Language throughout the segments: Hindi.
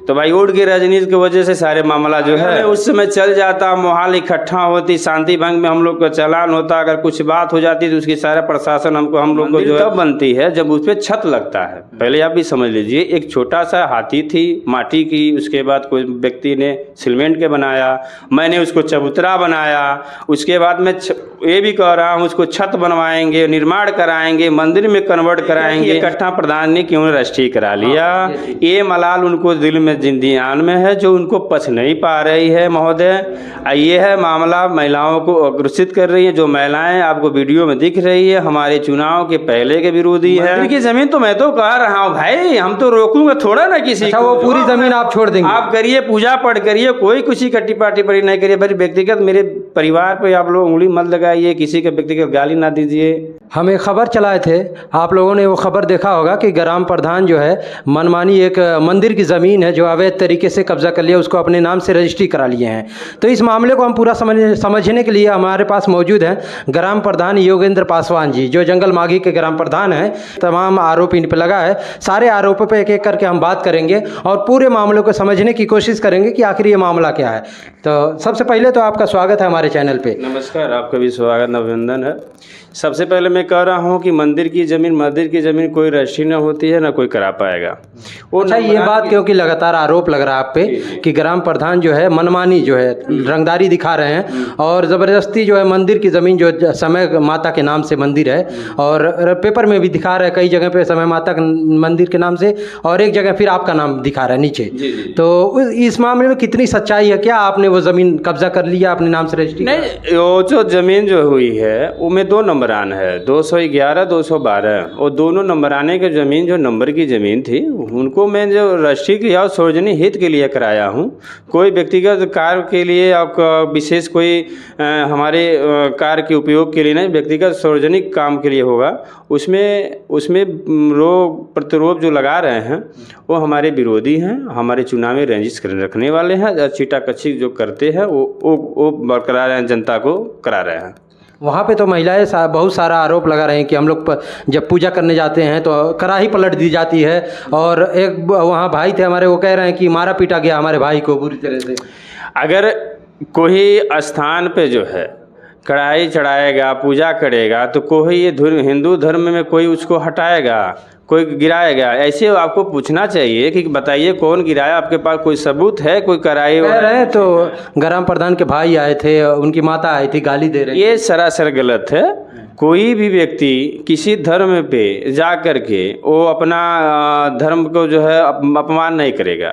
तो भाई उड़ की राजनीति की वजह से सारे मामला जो है उस समय चल जाता, मोहाल इकट्ठा होती, शांति भंग में हम लोग का चालान होता, अगर कुछ बात हो जाती तो उसकी सारा प्रशासन हम लोग को जो है तब बनती है जब उस पर छत लगता है। पहले आप भी समझ लीजिए, एक छोटा सा हाथी थी माटी की, उसके बाद कोई व्यक्ति ने सीमेंट के बनाया, मैंने उसको चबूतरा बनाया, उसके बाद मैं ये भी कह रहा हूँ उसको छत बनवाएंगे, निर्माण कराएंगे, मंदिर में कन्वर्ट कराएंगे। इकट्ठा प्रधान ने क्यों राष्ट्रीय करा लिया, ये मलाल उनको दिल में जिंदियान में है जो उनको पच नहीं पा रही है महोदय। ये है मामला, महिलाओं को अग्रसित कर रही है। जो महिलाएं आपको वीडियो में दिख रही है हमारे चुनाव के पहले के विरोधी है। मंदिर की जमीन तो मैं तो कह रहा हूँ भाई, हम तो रोकूंगा थोड़ा ना किसी। अच्छा, वो पूरी जमीन आप छोड़ देंगे? आप करिए, पूजा पाठ करिए, कोई किसी का टिप्पा टिप्पणी नहीं करिए। भाई व्यक्तिगत मेरे परिवार पे आप लोग उंगली मत लगाइए, किसी के व्यक्तिगत गाली ना दीजिए। हम एक खबर चलाए थे, आप लोगों ने वो खबर देखा होगा कि ग्राम प्रधान जो है मनमानी एक मंदिर की ज़मीन है जो अवैध तरीके से कब्जा कर लिया, उसको अपने नाम से रजिस्ट्री करा लिए हैं। तो इस मामले को हम पूरा समझने के लिए हमारे पास मौजूद हैं ग्राम प्रधान योगेंद्र पासवान जी, जो जंगल माघी के ग्राम प्रधान हैं। तमाम आरोप इन पर लगा है, सारे आरोपों पर एक एक करके हम बात करेंगे और पूरे मामले को समझने की कोशिश करेंगे कि आखिर ये मामला क्या है। तो सबसे पहले तो आपका स्वागत है हमारे चैनल पे। नमस्कार, आपका भी स्वागत, अभिनंदन है। सबसे पहले मैं कह रहा हूँ कि मंदिर की ज़मीन कोई रजिस्ट्री न होती है, ना कोई करा पाएगा। वो अच्छा, ये बात क्योंकि लगातार आरोप लग रहा है आप पे कि ग्राम प्रधान जो है मनमानी जो है रंगदारी दिखा रहे हैं और ज़बरदस्ती जो है मंदिर की ज़मीन जो समय माता के नाम से मंदिर है, और पेपर में भी दिखा रहे हैं कई जगह पे समय माता के मंदिर के नाम से, और एक जगह फिर आपका नाम दिखा रहा है नीचे। तो इस मामले में कितनी सच्चाई है? क्या आपने वो ज़मीन कब्जा कर लिया अपने नाम से रजिस्ट्री? नहीं, वो जो ज़मीन जो हुई है उनमें 2 नंबरान है, 211, 212, और दोनों नंबराने की ज़मीन जो नंबर की ज़मीन थी उनको मैं जो रजिस्ट्री किया और सार्वजनिक हित के लिए कराया हूँ। कोई व्यक्तिगत कार्य के लिए और विशेष कोई हमारे कार्य के उपयोग के लिए नहीं, व्यक्तिगत सार्वजनिक काम के लिए होगा। उसमें रोग प्रतिरोध जो लगा रहे हैं वो हमारे विरोधी हैं, हमारे चुनाव में रंजिश रखने वाले हैं, चीटाकच्छी जो करते हैं वो बरकरार हैं, जनता को करा रहे हैं। वहाँ पे तो महिलाएं बहुत सारा आरोप लगा रहे हैं कि हम लोग जब पूजा करने जाते हैं तो कड़ाही पलट दी जाती है, और एक वहाँ भाई थे हमारे, वो कह रहे हैं कि मारा पीटा गया हमारे भाई को बुरी तरह से। अगर कोई स्थान पे जो है कढ़ाई चढ़ाएगा, पूजा करेगा, तो कोई ये हिंदू धर्म में कोई उसको हटाएगा, कोई गिराएगा? ऐसे आपको पूछना चाहिए कि बताइए कौन गिराया, आपके पास कोई सबूत है? कोई कढ़ाई कह रहे हैं तो ग्राम प्रधान के भाई आए थे, उनकी माता आई थी, गाली दे रहे। ये सरासर गलत है। कोई भी व्यक्ति किसी धर्म पे जा कर के वो अपना धर्म को जो है अपमान नहीं करेगा।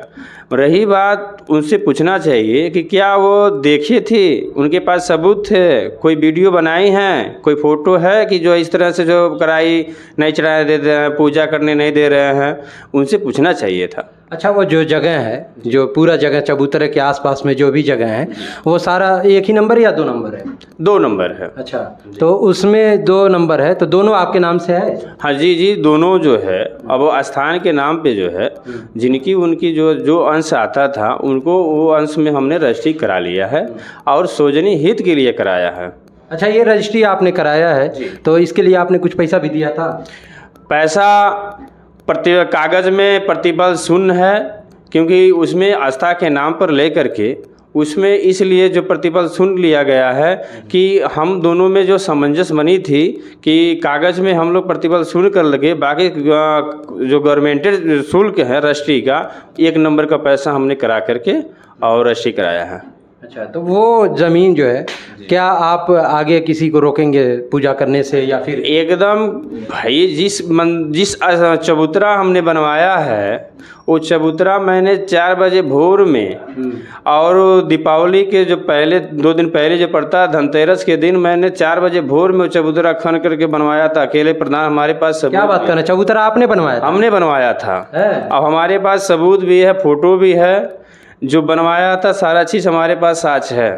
रही बात, उनसे पूछना चाहिए कि क्या वो देखी थी, उनके पास सबूत थे, कोई वीडियो बनाई हैं, कोई फ़ोटो है कि जो इस तरह से जो कढ़ाई नहीं चढ़ाने देते हैं, पूजा करने नहीं दे रहे हैं, उनसे पूछना चाहिए था। अच्छा, वो जो जगह है, जो पूरा जगह चबूतरे के आसपास में जो भी जगह है, वो सारा एक ही नंबर या 2 नंबर है? 2 नंबर है। अच्छा, तो उसमें 2 नंबर है, तो दोनों आपके नाम से है? हाँ जी, दोनों जो है अब वो स्थान के नाम पे जो है जिनकी उनकी जो अंश आता था उनको वो अंश में हमने रजिस्ट्री करा लिया है और सार्वजनिक हित के लिए कराया है। अच्छा, ये रजिस्ट्री आपने कराया है, तो इसके लिए आपने कुछ पैसा भी दिया था? पैसा कागज़ में प्रतिबल शून्य है, क्योंकि उसमें आस्था के नाम पर लेकर के उसमें इसलिए जो प्रतिबल सुन लिया गया है कि हम दोनों में जो सामंजस्य बनी थी कि कागज़ में हम लोग प्रतिबल सुन कर लगे, बाकी जो गवर्नमेंटेड शुल्क है रजिस्ट्री का 1 नंबर का पैसा हमने करा करके और रजिस्ट्री कराया है। अच्छा, तो वो ज़मीन जो है क्या आप आगे किसी को रोकेंगे पूजा करने से या फिर? एकदम भाई, जिस चबूतरा हमने बनवाया है वो चबूतरा मैंने 4 बजे भोर में और दीपावली के जो पहले 2 दिन पहले जो पड़ता है धनतेरस के दिन मैंने 4 बजे भोर में चबूतरा खन करके बनवाया था। अकेले प्रधान हमारे पास सबूत। क्या बात कर रहे हैं? चबूतरा आपने बनवाया था? हमने बनवाया था। अब हमारे पास सबूत भी है, फोटो भी है, जो बनवाया था सारा चीज़ हमारे पास साच है।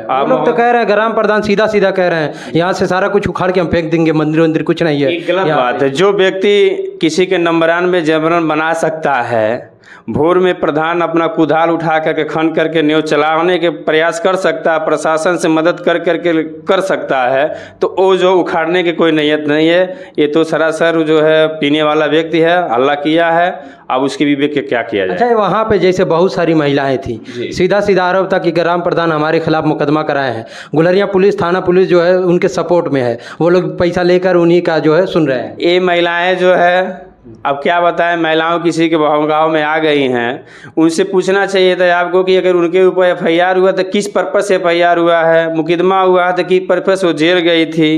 आप लोग तो कह रहे हैं ग्राम प्रधान सीधा कह रहे हैं यहाँ से सारा कुछ उखाड़ के हम फेंक देंगे, मंदिर कुछ नहीं है। गलत बात है। जो व्यक्ति किसी के नंबरान में जबरन बना सकता है भोर में प्रधान अपना कुदाल उठा करके खन करके न्यों चलाने के प्रयास कर सकता है, प्रशासन से मदद कर करके कर सकता है, तो वो जो उखाड़ने की कोई नीयत नहीं है। ये तो सरासर जो है पीने वाला व्यक्ति है, हल्ला किया है, अब उसके विवेक के क्या किया जाए। अच्छा, वहाँ पे जैसे बहुत सारी महिलाएं थी, सीधा सीधा आरोप था कि ग्राम प्रधान हमारे खिलाफ मुकदमा कराए हैं। गुलरिया पुलिस, थाना पुलिस जो है उनके सपोर्ट में है, वो लोग पैसा लेकर उन्हीं का जो है सुन रहे हैं। ये महिलाएं जो है, अब क्या बताएं, महिलाओं किसी के गाँव में आ गई हैं, उनसे पूछना चाहिए था आपको कि अगर उनके ऊपर एफआईआर हुआ तो किस पर्पस से एफआईआर हुआ है, मुकदमा हुआ है तो किस पर्पस वो जेल गई थी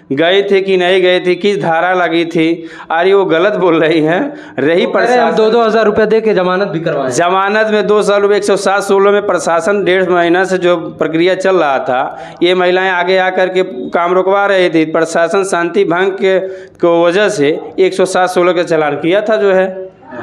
कि नहीं गई थी, किस धारा लगी थी। अरे वो गलत बोल रही हैं। रही प्रशासन 2-2 हज़ार रुपये दे के जमानत भी करवाए, जमानत में 2 साल 107-16 में प्रशासन 1.5 महीना से जो प्रक्रिया चल रहा था, ये महिलाएं आगे आकर के काम रुकवा रही थी। प्रशासन शांति भंग के वजह से 107-16 के चालान किया था जो है।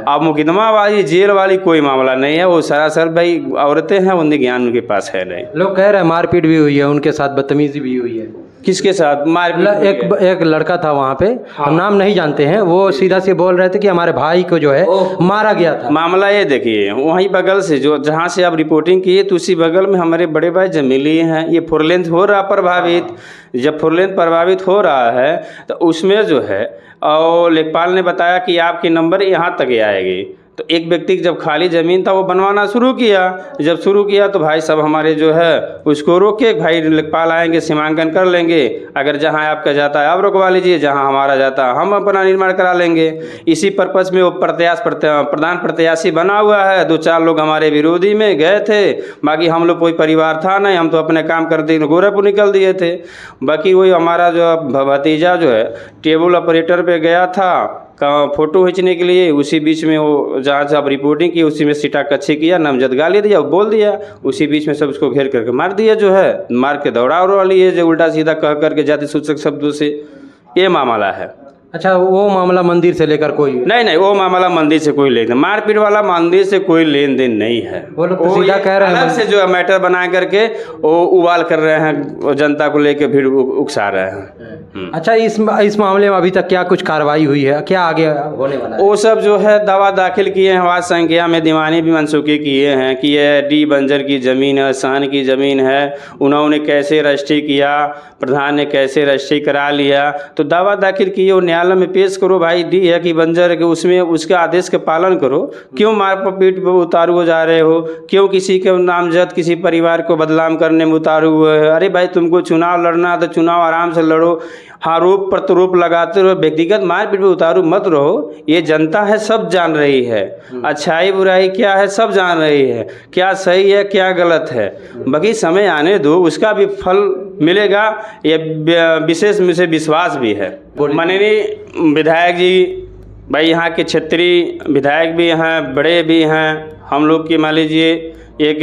अब मुकदमा वाली जेल वाली कोई मामला नहीं है, वो सरासर भाई औरतें हैं, उनके ज्ञान उनके पास है नहीं। लोग कह रहे हैं मारपीट भी हुई है, उनके साथ बदतमीजी भी हुई है। किसके साथ मारपीट? एक लड़का था वहाँ पे, हम नाम नहीं जानते हैं, वो सीधा से बोल रहे थे कि हमारे भाई को जो है मारा गया था। मामला ये देखिए, वहीं बगल से जो जहाँ से आप रिपोर्टिंग की है, तो उसी बगल में हमारे बड़े भाई जमीली हैं। ये फोरलेन हो रहा प्रभावित, जब फोरलेन प्रभावित हो रहा है तो उसमें जो है, और लेखपाल ने बताया कि आपके नंबर यहाँ तक आएगी। तो एक व्यक्ति की जब खाली ज़मीन था वो बनवाना शुरू किया। जब शुरू किया तो भाई सब हमारे जो है उसको रोके, भाई लेखपाल आएंगे, सीमांकन कर लेंगे, अगर जहां आपका जाता है आप रुकवा लीजिए, जहां हमारा जाता है हम अपना निर्माण करा लेंगे। इसी पर्पस में वो प्रधान प्रत्याशी बना हुआ है। 2-4 लोग हमारे विरोधी में गए थे, बाकी हम लोग कोई परिवार था नहीं, हम तो अपने काम करते गोरखपुर निकल दिए थे। बाकी वही हमारा जो भतीजा जो है टेबल ऑपरेटर पे गया था फोटो खींचने के लिए, उसी बीच में वो जहाँ से आप रिपोर्टिंग की उसी में सीटा कच्ची किया, नामजद गाली दिया, बोल दिया, उसी बीच में सब उसको घेर करके मार दिया जो है, मार के दौड़ा लिए जो उल्टा सीधा कह करके जाति सूचक शब्दों से। ये मामला है। अच्छा, वो मामला मंदिर से लेकर कोई नहीं, वो मामला मंदिर से कोई लेन देन, मारपीट वाला मंदिर से कोई लेन देन नहीं है। वो लोग तो सीधा कह रहे हैं अलग से जो मैटर बना करके वो उबाल कर रहे हैं, जनता को लेकर भीड़ उकसा रहे हैं। अच्छा, इस मामले में अभी तक क्या कुछ कार्रवाई हुई है, क्या आगे होने वाला है? वो सब जो है दावा दाखिल किए हैं, वाद संख्या में दीवानी भी मनसूखी किए हैं कि यह डी बंजर की ज़मीन है, सहन की ज़मीन है, उन्होंने कैसे रजिस्ट्री किया, प्रधान ने कैसे रजिस्ट्री करा लिया। तो दावा दाखिल किए, वो न्यायालय में पेश करो, भाई डी है कि बंजर है कि उसमें उसके आदेश के पालन करो। क्यों मारपीट पर उतारू हो जा रहे हो, क्यों किसी के नामजद किसी परिवार को बदनाम करने में उतारू हुए है? अरे भाई, तुमको चुनाव लड़ना तो चुनाव आराम से लड़ो, आरोप प्रत्यारोप लगाते रहो, व्यक्तिगत मारपीट पे उतारू मत रहो। ये जनता है, सब जान रही है, अच्छाई बुराई क्या है सब जान रही है, क्या सही है क्या गलत है। बाकी समय आने दो, उसका भी फल मिलेगा, ये विशेष मुझे विश्वास भी है। माननीय विधायक जी, भाई यहाँ के क्षेत्रीय विधायक भी हैं, बड़े भी हैं, हम लोग की मान लीजिए एक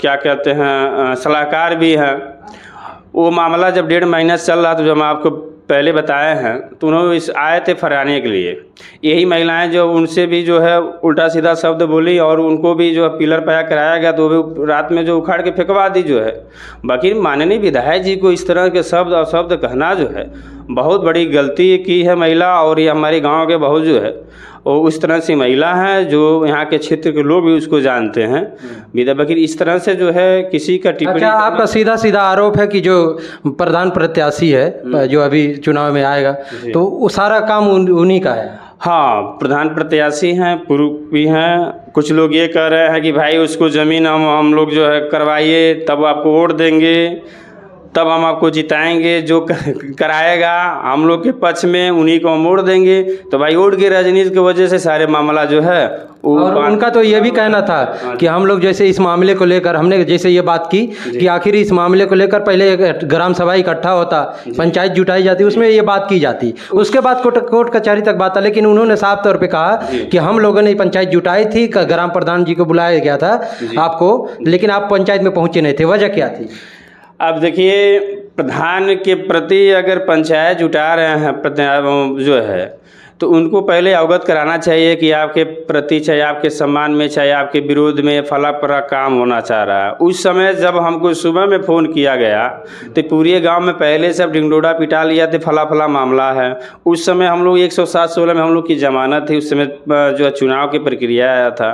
क्या कहते हैं सलाहकार भी हैं। वो मामला जब 1.5 महीना चल रहा था, जो हम आपको पहले बताए हैं, तो उन्होंने आए थे फराने के लिए। यही महिलाएं जो उनसे भी जो है उल्टा सीधा शब्द बोली, और उनको भी जो है पिलर पाया कराया गया, तो वो भी रात में जो उखाड़ के फेंकवा दी जो है। बाकी माननीय विधायक जी को इस तरह के शब्द और शब्द कहना जो है बहुत बड़ी गलती की है महिला, और ये हमारे गाँव के बहुत जो है वो उस तरह से महिला है, जो यहाँ के क्षेत्र के लोग भी उसको जानते हैं। बाकी इस तरह से जो है किसी का टिप्पणी। अच्छा, आपका सीधा सीधा आरोप है कि जो प्रधान प्रत्याशी है जो अभी चुनाव में आएगा, तो वो सारा काम उन्हीं का है? हाँ, प्रधान प्रत्याशी हैं, पूर्व भी हैं। कुछ लोग ये कह रहे हैं कि भाई उसको ज़मीन हम लोग जो है करवाइए, तब आपको वोट देंगे, तब हम आपको जिताएंगे, जो कराएगा हम लोग के पक्ष में उन्हीं को हम वोट देंगे। तो भाई वोट की राजनीति की वजह से सारे मामला जो है और उनका तो ये भी कहना था कि हम लोग जैसे इस मामले को लेकर हमने जैसे ये बात की कि आखिर इस मामले को लेकर पहले एक ग्राम सभा इकट्ठा होता, पंचायत जुटाई जाती, उसमें ये बात की जाती, उसके बाद कोर्ट कचहरी तक बात था। लेकिन उन्होंने साफ तौर पे कहा कि हम लोगों ने पंचायत जुटाई थी, ग्राम प्रधान जी को बुलाया गया था आपको, लेकिन आप पंचायत में पहुँचे नहीं थे, वजह क्या थी? अब देखिए, प्रधान के प्रति अगर पंचायत जुटा रहे हैं जो है, तो उनको पहले अवगत कराना चाहिए कि आपके प्रति, चाहे आपके सम्मान में, चाहे आपके विरोध में फला फला काम होना चाह रहा है। उस समय जब हमको सुबह में फ़ोन किया गया तो पूरे गांव में पहले सब डिंगडोरा पिटा लिया थे, फला फला मामला है। उस समय हम लोग 107-16 में हम लोग की जमानत थी, उस समय जो है चुनाव की प्रक्रिया आया था।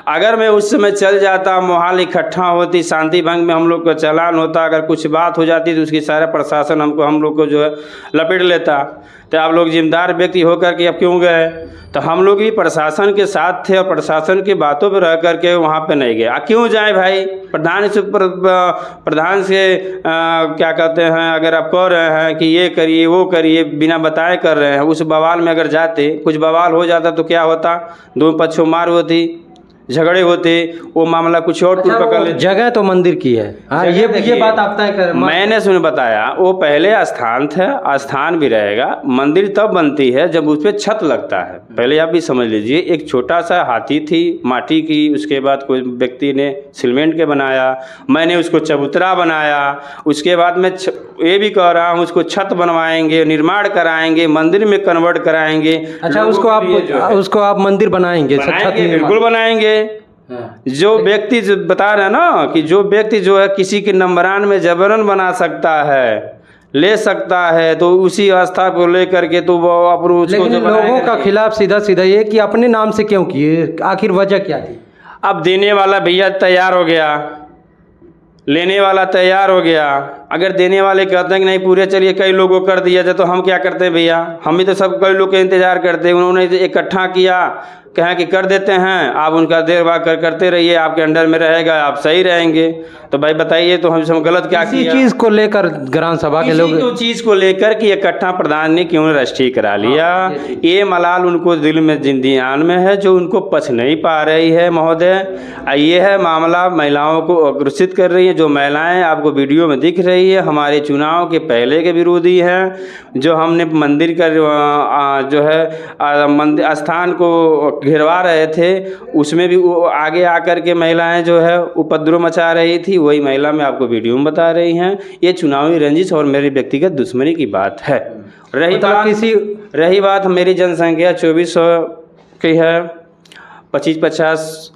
अगर मैं उस समय चल जाता, मोहाल इकट्ठा होती, शांति भंग में हम लोग का चालान होता, अगर कुछ बात हो जाती तो उसकी सारा प्रशासन हम लोग को जो है लपेट लेता। तो आप लोग जिम्मेदार व्यक्ति होकर के अब क्यों गए? तो हम लोग भी प्रशासन के साथ थे और प्रशासन की बातों पर रह करके वहाँ पे नहीं गए। क्यों जाएं भाई? प्रधान से क्या कहते हैं, अगर आप कह रहे हैं कि ये करिए वो करिए, बिना बताए कर रहे हैं, उस बवाल में अगर जाते, कुछ बवाल हो जाता तो क्या होता? दो पक्षों मार होती, झगड़े होते, वो मामला कुछ और टूट पकड़ ले। जगह तो मंदिर की है। हाँ, ये बात आप तय कर। मैंने सुन बताया वो पहले स्थान था, स्थान भी रहेगा। मंदिर तब बनती है जब उस पर छत लगता है। पहले आप भी समझ लीजिए, एक छोटा सा हाथी थी माटी की, उसके बाद कोई व्यक्ति ने सीमेंट के बनाया, मैंने उसको चबूतरा बनाया, उसके बाद मैं ये भी कह रहा हूँ उसको छत बनवाएंगे, निर्माण कराएंगे, मंदिर में कन्वर्ट कराएंगे। अच्छा, उसको आप मंदिर बनाएंगे? बिल्कुल बनाएंगे। जो व्यक्ति जो बता रहे हैं ना कि जो व्यक्ति जो है किसी के नंबरान में जबरन बना सकता है, ले सकता है, तो उसी आस्था को लेकर के तो वो अप्रोच को, लेकिन लोगों का खिलाफ सीधा ये कि अपने नाम से क्यों किए? आखिर वजह क्या थी? अब देने वाला भैया तैयार हो गया, लेने वाला तैयार हो गया। अगर देने वाले कहते हैं कि नहीं पूरे चलिए कई लोगों को कर दिया जाए, तो हम क्या करते हैं भैया? हम भी तो सब कई लोग के इंतजार करते हैं। उन्होंने इकट्ठा किया, कहें कि कर देते हैं, आप उनका देर बाद करते रहिए, आपके अंडर में रहेगा, आप सही रहेंगे। तो भाई बताइए, तो हम गलत क्या किया? इसी चीज़ को लेकर ग्राम सभा के लोग, चीज़ को लेकर कि इकट्ठा प्रधान ने क्यों रजिस्ट्री करा लिया? ये मलाल उनको दिल में जिंदियान में है, जो उनको पच नहीं पा रही है महोदय। ये है मामला, महिलाओं को अग्रसित कर रही है। जो महिलाएं आपको वीडियो में दिख रही है, हमारे चुनाव के पहले के विरोधी हैं। जो हमने मंदिर का जो है मंदिर स्थान को घेरवा रहे थे, उसमें भी वो आगे आकर के महिलाएं जो है उपद्रव मचा रही थी। वही महिला में आपको वीडियो में बता रही हैं। ये चुनावी रंजिश और मेरी व्यक्तिगत दुश्मनी की बात है। रही बात मेरी जनसंख्या 2400 की है, 25-50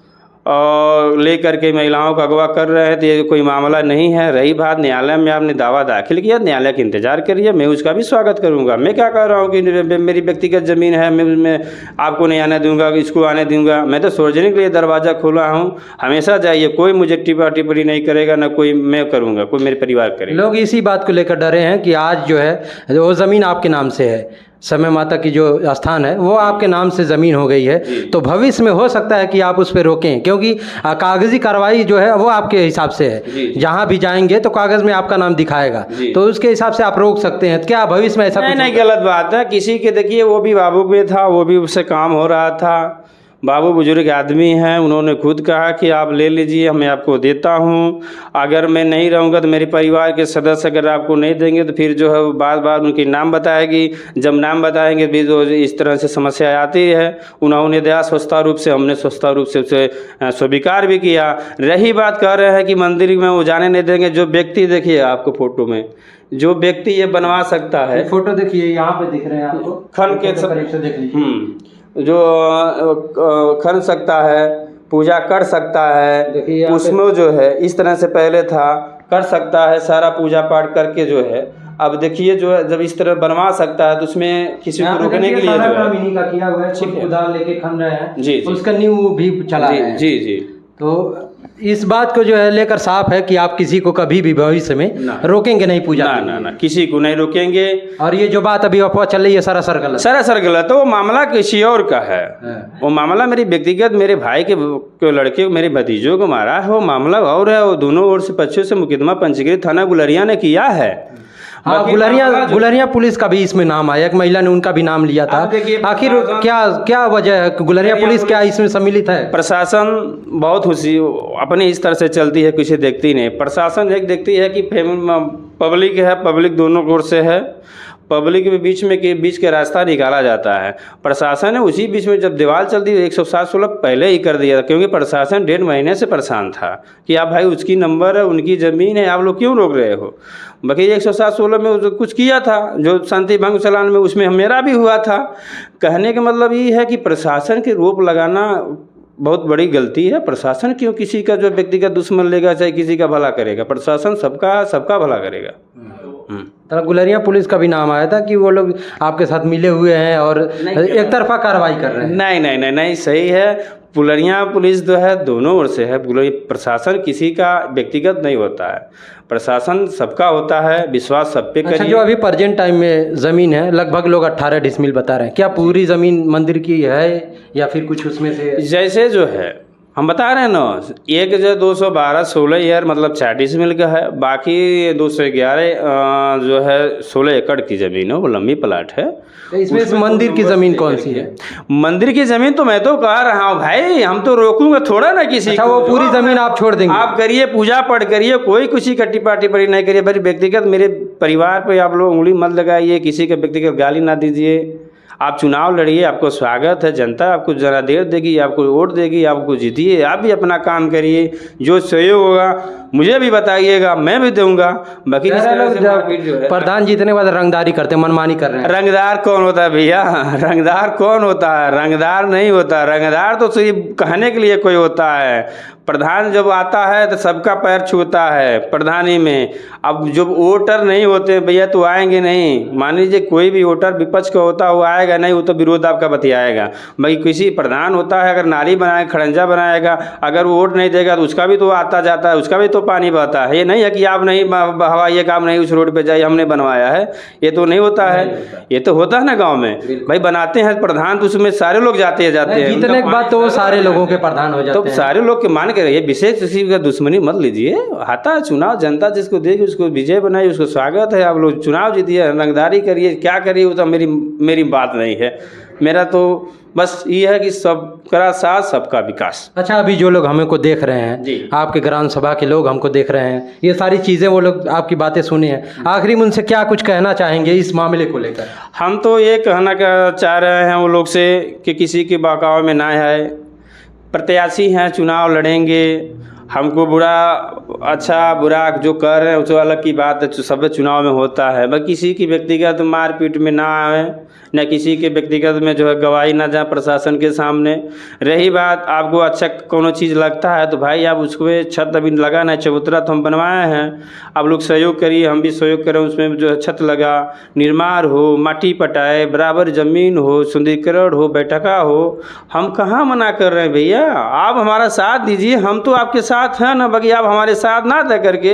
और लेकर के महिलाओं का अगवा कर रहे हैं, तो ये कोई मामला नहीं है। रही बात न्यायालय में आपने दावा दाखिल किया, न्यायालय का इंतजार करिए, मैं उसका भी स्वागत करूंगा। मैं क्या कह रहा हूँ कि मेरी व्यक्तिगत ज़मीन है, मैं उसमें आपको नहीं आने दूंगा, इसको आने दूंगा। मैं तो सार्वजनिक के लिए दरवाज़ा खोला हूँ, हमेशा जाइए, कोई मुझे टिप्पणी नहीं करेगा, ना कोई मैं करूँगा, कोई मेरे परिवार करेगा। लोग इसी बात को लेकर डरे हैं कि आज जो है वो ज़मीन आपके नाम से है, समय माता की जो स्थान है वो आपके नाम से ज़मीन हो गई है, तो भविष्य में हो सकता है कि आप उस पर रोकें, क्योंकि कागज़ी कार्रवाई जो है वो आपके हिसाब से है। जहाँ भी जाएंगे तो कागज़ में आपका नाम दिखाएगा, तो उसके हिसाब से आप रोक सकते हैं। क्या भविष्य में ऐसा? नहीं, गलत बात है। किसी के देखिए, वो भी बाबू में था, वो भी उससे काम हो रहा था। बाबू बुजुर्ग आदमी हैं, उन्होंने खुद कहा कि आप ले लीजिए, मैं आपको देता हूं। अगर मैं नहीं रहूँगा तो मेरे परिवार के सदस्य अगर आपको नहीं देंगे तो फिर जो है बार बार उनकी नाम बताएगी। जब नाम बताएंगे भी जो इस तरह से समस्या आती है। उन्होंने दिया स्वच्छता रूप से, हमने स्वच्छता रूप से उसे स्वीकार भी किया। रही बात कह रहे हैं कि मंदिर में वो जाने नहीं देंगे। जो व्यक्ति देखिए आपको फोटो में, जो व्यक्ति ये बनवा सकता है, फोटो देखिए यहाँ पे दिख रहे हैं आपको, खन के देख लीजिए, जो खरीद सकता है, पूजा कर सकता है, उसमें जो है इस तरह से पहले था, कर सकता है सारा पूजा पाठ करके जो है। अब देखिए जो है जब इस तरह बनवा सकता है तो उसमें किसी को रोकने के लिए जो है इन्हीं का किया हुआ है, कुदाल लेके खन रहे हैं जी, उसका नींव भी चला रहे हैं जी। तो इस बात को जो है लेकर साफ है कि आप किसी को कभी भी भविष्य में रोकेंगे नहीं पूजा। ना, किसी को नहीं रोकेंगे। और ये जो बात अभी अफवाह चल रही है सरासर गलत, तो वो मामला किसी और का है। वो मामला मेरी व्यक्तिगत, मेरे भाई के लड़के, मेरे भतीजों को मारा है, वो मामला और है। वो दोनों ओर से पक्षों से मुकदमा पंचगिरी थाना गुलरिया ने किया है। हाँ, गुलरिया पुलिस का भी इसमें नाम आया, एक महिला ने उनका भी नाम लिया था। आखिर क्या वजह है, गुलरिया पुलिस क्या इसमें सम्मिलित है? प्रशासन बहुत अपनी इस तरह से चलती है, किसी देखती नहीं। प्रशासन एक देखती है कि पब्लिक है, पब्लिक दोनों ओर से है। पब्लिक के बीच के रास्ता निकाला जाता है। प्रशासन ने उसी बीच में जब दीवार चल दी 107/16 पहले ही कर दिया था, क्योंकि प्रशासन 1.5 महीने से परेशान था कि आप भाई उसकी नंबर है, उनकी ज़मीन है, आप लोग क्यों रोक रहे हो। बाकी 107/16 में कुछ किया था जो शांति भंग चलान में, उसमें मेरा भी हुआ था। कहने का मतलब ये है कि प्रशासन की रोक लगाना बहुत बड़ी गलती है। प्रशासन क्यों किसी का जो व्यक्तिगत दुश्मन लेगा, चाहे किसी का भला करेगा। प्रशासन सबका भला करेगा। तो गुलरिया पुलिस का भी नाम आया था कि वो लोग आपके साथ मिले हुए हैं और एक तरफा कार्रवाई कर रहे हैं। नहीं, सही है। पुलरिया पुलिस जो है दोनों ओर से है। प्रशासन किसी का व्यक्तिगत नहीं होता है, प्रशासन सबका होता है। विश्वास सब पे करिए। अच्छा, जो अभी प्रेजेंट टाइम में ज़मीन है लगभग लोग 18 डिसमिल बता रहे हैं, क्या पूरी ज़मीन मंदिर की है या फिर कुछ उसमें से? जैसे जो है हम बता रहे हैं ना, एक जो 212/16 ईयर मतलब 4 डिसमिल का है, बाकी 211 जो है 16 एकड़ की ज़मीन है, वो लंबी प्लाट है। तो इसमें इस मंदिर की ज़मीन कौन सी है? मंदिर की ज़मीन तो मैं तो कह रहा हूँ भाई, हम तो रोकूंगा थोड़ा ना किसी। अच्छा, वो पूरी ज़मीन आप छोड़ देंगे? आप करिए, पूजा पाठ करिए, कोई किसी का टिप्पा टिप्पणी नहीं करिए। भाई व्यक्तिगत मेरे परिवार पे आप लोग उंगली मत लगाइए, किसी का व्यक्तिगत गाली ना दीजिए। आप चुनाव लड़िए, आपको स्वागत है, जनता आपको जरा देर देगी, आपको वोट देगी, आपको जीतिए। आप भी अपना काम करिए, जो सहयोग होगा मुझे भी बताइएगा, मैं भी दूंगा। बाकी प्रधान जीतने के बाद रंगदारी करते, मनमानी कर रहे हैं। रंगदार कौन होता है भैया? रंगदार कौन होता है? रंगदार नहीं होता। रंगदार तो सिर्फ कहने के लिए कोई होता है। प्रधान जब आता है तो सबका पैर छूता है प्रधानी में। अब जब वोटर नहीं होते भैया तो आएंगे नहीं। मान लीजिए कोई भी वोटर विपक्ष का होता है, वो आएगा नहीं, वो तो विरोध आपका बतियाएगा। भाई किसी प्रधान होता है, अगर नाली बनाए, खड़ंजा बनाएगा, अगर वो वोट नहीं देगा तो उसका भी तो आता जाता है, उसका भी तो पानी बहता है। ये नहीं है कि आप नहीं बहवाइए, काम नहीं उस रोड पे जाइए, हमने बनवाया है, ये तो नहीं होता है। ये तो होता है ना गाँव में, भाई बनाते हैं प्रधान तो उसमें सारे लोग जाते हैं। जीतने के बाद तो सारे लोगों के प्रधान हो जाते हैं। तो सारे लोग के मान के रहिए, विशेष किसी का दुश्मनी मत लीजिए। आता है चुनाव, जनता जिसको देगी उसको विजय बनाइए, उसको स्वागत है। आप लोग चुनाव जीतिए, रंगदारी करिए, क्या करिए वो तो मेरी बात नहीं है। मेरा तो बस ये है कि सबका साथ सबका विकास। अच्छा, अभी जो लोग हमें को देख रहे हैं, आपके ग्राम सभा के लोग हमको देख रहे हैं, ये सारी चीज़ें वो लोग आपकी बातें सुनी हैं, आखिरी में उनसे क्या कुछ कहना चाहेंगे इस मामले को लेकर? हम तो ये कहना चाह रहे हैं वो लोग से कि किसी के बहकावे में ना आए। प्रत्याशी हैं, चुनाव लड़ेंगे। हमको बुरा अच्छा बुरा जो कर रहे हैं उसको अलग की बात है, सब चुनाव में होता है। बस किसी की व्यक्तिगत मारपीट में ना आए, न किसी के व्यक्तिगत में जो है गवाही ना जाए प्रशासन के सामने। रही बात आपको अच्छा कोनो चीज़ लगता है तो भाई आप उसको छत अभी लगा ना, चबूतरा तो हम बनवाए हैं, आप लोग सहयोग करिए, हम भी सहयोग करें। उसमें जो है छत लगा, निर्माण हो, माटी पटाए, बराबर ज़मीन हो, सुंदरीकरण हो, बैठका हो। हम कहाँ मना कर रहे हैं भैया, आप हमारा साथ दीजिए, हम तो आपके साथ हैं ना। बाकी आप हमारे साथ ना दे करके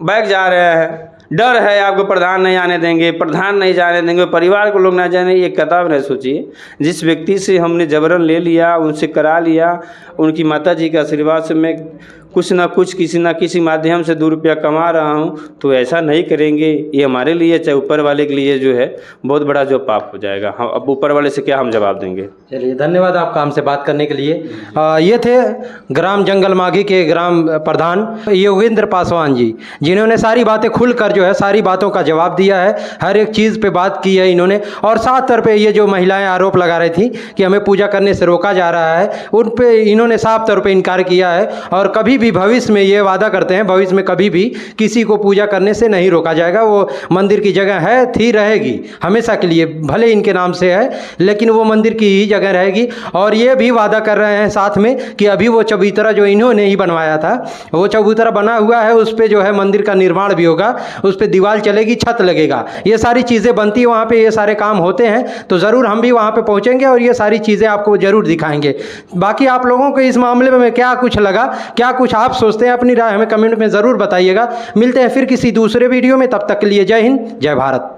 बैठ जा रहे हैं। डर है आपको प्रधान नहीं आने देंगे, प्रधान नहीं जाने देंगे, परिवार को लोग ना जाने, ये कतई नहीं सोचिए। जिस व्यक्ति से हमने जबरन ले लिया, उनसे करा लिया, उनकी माता जी के आशीर्वाद से मैं कुछ ना कुछ किसी ना किसी माध्यम से 2 रुपया कमा रहा हूँ, तो ऐसा नहीं करेंगे। ये हमारे लिए चाहे ऊपर वाले के लिए जो है बहुत बड़ा जो पाप हो जाएगा। हम अब ऊपर वाले से क्या हम जवाब देंगे। चलिए, धन्यवाद आपका हमसे बात करने के लिए। ये थे ग्राम जंगल माघी के ग्राम प्रधान योगेंद्र पासवान जी, जिन्होंने सारी बातें खुलकर जो है सारी बातों का जवाब दिया है, हर एक चीज़ पे बात की है इन्होंने। और साथ तौर पे ये जो महिलाएं आरोप लगा रही थी कि हमें पूजा करने से रोका जा रहा है, उन पे इन्होंने साफ तौर पे इनकार किया है। और कभी भी भविष्य में ये वादा करते हैं, भविष्य में कभी भी किसी को पूजा करने से नहीं रोका जाएगा। वो मंदिर की जगह है, थी, रहेगी हमेशा के लिए, भले इनके नाम से है लेकिन वो मंदिर की ही जगह रहेगी। और ये भी वादा कर रहे हैं साथ में कि अभी वो चबूतरा जो इन्होंने ही बनवाया था, वो चबूतरा बना हुआ है, उस पर जो है मंदिर का निर्माण भी होगा, उस पर दीवार चलेगी, छत लगेगा, ये सारी चीज़ें बनती है वहाँ पे, ये सारे काम होते हैं। तो ज़रूर हम भी वहाँ पे पहुँचेंगे और ये सारी चीज़ें आपको ज़रूर दिखाएंगे। बाकी आप लोगों को इस मामले में क्या कुछ लगा, क्या कुछ आप सोचते हैं, अपनी राय हमें कमेंट में ज़रूर बताइएगा। मिलते हैं फिर किसी दूसरे वीडियो में, तब तक के लिए जय हिंद, जय भारत।